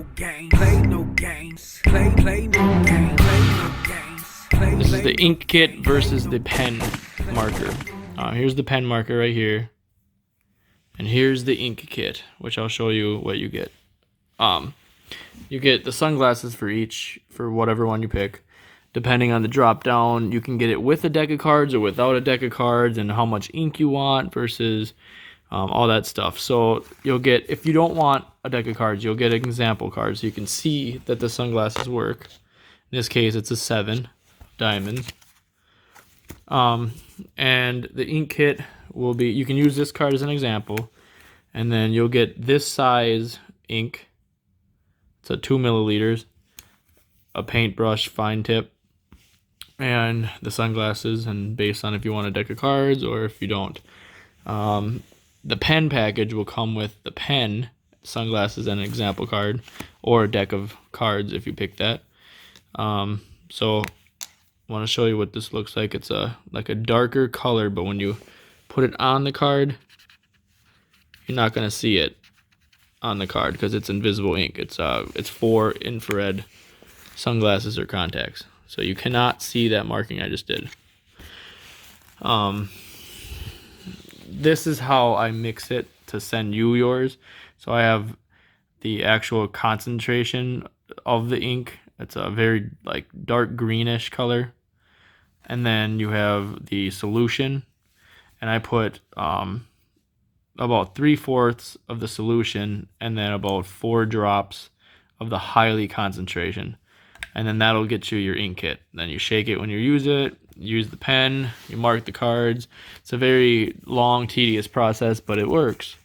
no games, play no games, play no games, play no games. This is the ink kit versus the pen marker. Here's the pen marker right here. And here's the ink kit, which I'll show you what you get. You get the sunglasses for whatever one you pick. Depending on the drop down, you can get it with a deck of cards or without a deck of cards, and how much ink you want versus all that stuff. So you'll get, if you don't want a deck of cards, you'll get an example card so you can see that the sunglasses work. In this case, it's a 7 diamond. And the ink kit will be, you can use this card as an example, and then you'll get this size ink. It's a 2 milliliters, a paintbrush fine tip, and the sunglasses, and based on if you want a deck of cards or if you don't. The pen package will come with the pen, sunglasses, and an example card, or a deck of cards if you pick that. So I want to show you what this looks like. It's like a darker color, but when you put it on the card, you're not going to see it on the card because it's invisible ink. It's for infrared sunglasses or contacts, so you cannot see that marking I just did. This is how I mix it to send you yours. So I have the actual concentration of the ink. It's a very like dark greenish color, and then you have the solution, and I put about 3/4 of the solution and then about 4 drops of the highly concentration, and then that'll get you your ink kit. Then you shake it when you use it, use the pen, you mark the cards. It's a very long, tedious process, but it works.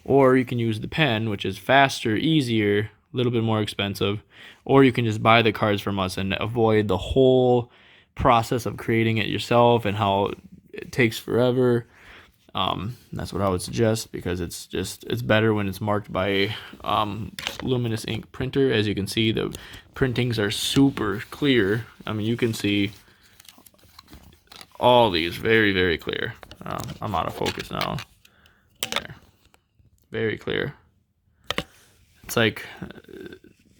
Or you can use the pen, which is faster, easier, a little bit more expensive, or you can just buy the cards from us and avoid the whole process of creating it yourself and how it takes forever. That's what I would suggest, because it's better when it's marked by Luminous ink printer. As you can see, the printings are super clear. I mean, you can see all these very, very clear. I'm out of focus now. There. Very clear. It's like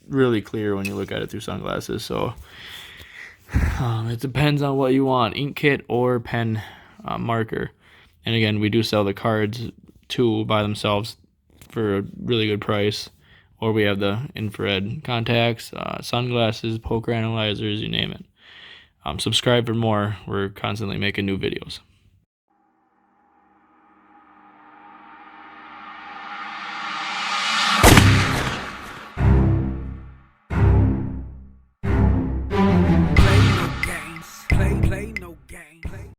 really clear when you look at it through sunglasses. So it depends on what you want, ink kit or pen marker. And again, we do sell the cards too by themselves for a really good price. Or we have the infrared contacts, sunglasses, poker analyzers, you name it. Subscribe for more. We're constantly making new videos.